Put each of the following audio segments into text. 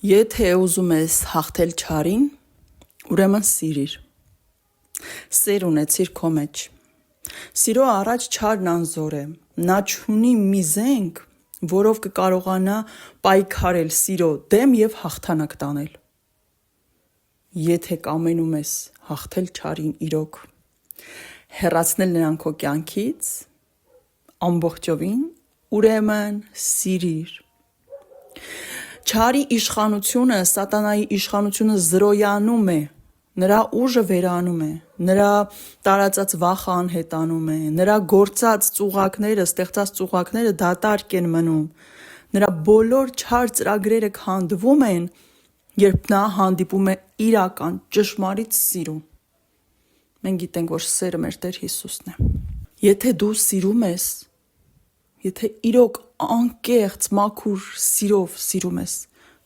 Եթե ուզում ես հաղթել չարին, ուրեմն սիրիր։ Սեր ունեցիր քո մեջ։ Սիրո առաջ չարն անզոր է։ Նա չունի մի զենք, որով կկարողանա պայքարել սիրո դեմ եւ հաղթանակ տանել։ Եթե կամենում ես հաղթել չարին իրոք, հեռացնել նրան քո կյանքից ամբողջովին, ուրեմն սիրիր։ Չարի իշխանությունը, սատանայի իշխանությունը զրոյանում է, նրա ուժը վերանում է, նրա տարածած վախը անհետանում է, նրա գործած ծուղակները, ստեղծած ծուղակները դատարկ են մնում, նրա բոլոր չար ծրագրերը քանդվում են, երբ նա հանդիպում է իրական ճշմարիտ սիրուն։ Մենք գիտենք, որ սերը մեր Տեր Հիսուսն է։ Եթե դու սիրում ես, եթե իրոք անկեղծ մաքուր սիրով սիրում ես,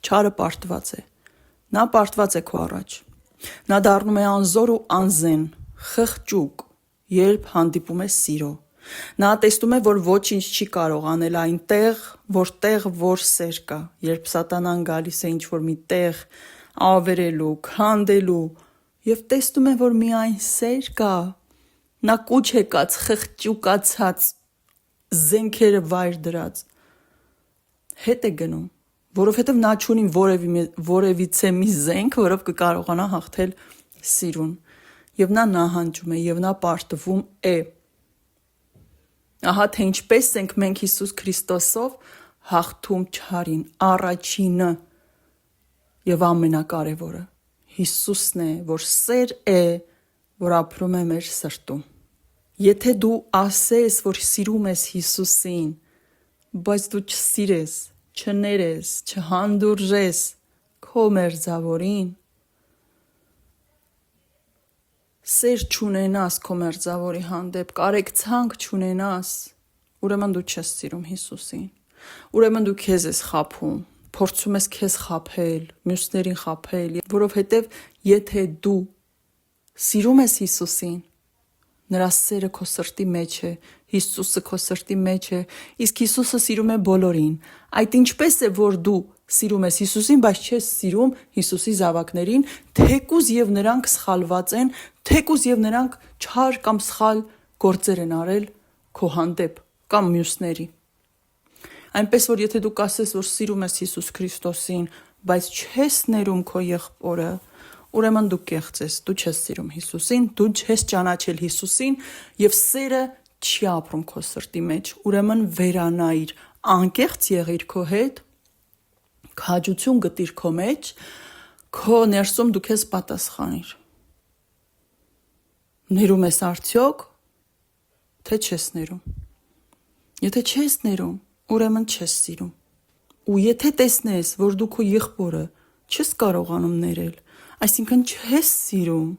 չարը պարտված է։ Նա պարտված է քո առաջ։ Նա դառնում է անզոր ու անզեն, խղճուկ, երբ հանդիպում է սիրո։ Նա տեսնում է, որ ոչինչ չի կարող անել այնտեղ, որ սեր կա։ Երբ սատանան գալիս է ինչ-որ մի տեղ ավերելու, քանդելու, եւ տեսնում է, որ միայն սեր կա, նա կուչ եկած, խղճուկացած, զենքերը վայր դրած հետ է գնում, որովհետև նա չունի որևիցե մի զենք, որով կկարողանա հաղթել սիրուն, եւ նա նահանջում է, եւ նա պարտվում է։ Ահա թե ինչպես ենք մենք Հիսուս Քրիստոսով հաղթում չարին, առաջինը եւ ամենակարևորը Հիսուսն է, որ սեր է, որ ապրում է մեր սրտում։ Եթե դու ասես, որ սիրում ես Հիսուսին, բայց դու չսիրես, չներես, չհանդուրժես քո մերձավորին, սեր չունենաս քո մերձավորի հանդեպ, կարեկցանք չունենաս, ուրեմն դու չես սիրում Հիսուսին։ Ուրեմն դու քեզ ես խաբում, փորձում ես քեզ խաբել, մյուսներին խաբել, որովհետև եթե դու սիրում ես Հիսուսին, նրա սերը քո սրտի մեջ է, Հիսուսը քո սրտի մեջ է, իսկ Հիսուսը սիրում է բոլորին։ Այդ ինչպես է, որ դու սիրում ես Հիսուսին, բայց չես սիրում Հիսուսի զավակներին, թեկուզ եւ նրանք սխալված են, թեկուզ եւ նրանք չար կամ սխալ գործեր են արել քո հանդեպ կամ մյուսների։ Այնպես որ եթե դու կասես, որ սիրում ես Հիսուս Քրիստոսին, բայց չես ներում քո եղբորը, ուրեմն դու կեղծ ես, դու չես սիրում Հիսուսին, դու չես ճանաչել Հիսուսին եւ սերը չի ապրում քո սրտի մեջ, ուրեմն վերանայիր, անկեղծ եղիր քո հետ, քաջություն գտիր քո մեջ, քո ներսում դու քեզ պատասխանիր։ Ներում ես արդյոք, թե չես ներում։ Եթե չես ներում, ուրեմն չես սիրում։ Ու եթե տեսնես, որ դու քո եղբորը չես կարողանում ներել, այսինքն չես սիրում,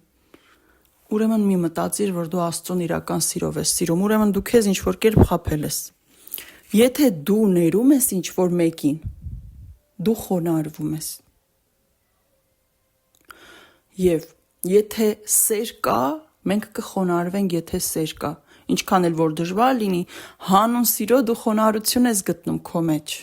ուրեմն մի մտածիր, որ դու Աստծուն իրական սիրով ես սիրում, ուրեմն դու քեզ ինչ-որ կերպ խաբել ես։ Եթե դու ներում ես ինչ-որ մեկին, դու խոնարհվում ես։ Եվ եթե սեր կա, մենք կխոնարհվենք, եթե սեր կա։ Ինչքան էլ որ դժվար լինի, հանուն սիրո դու խոնարհություն ես գտնում քո մեջ։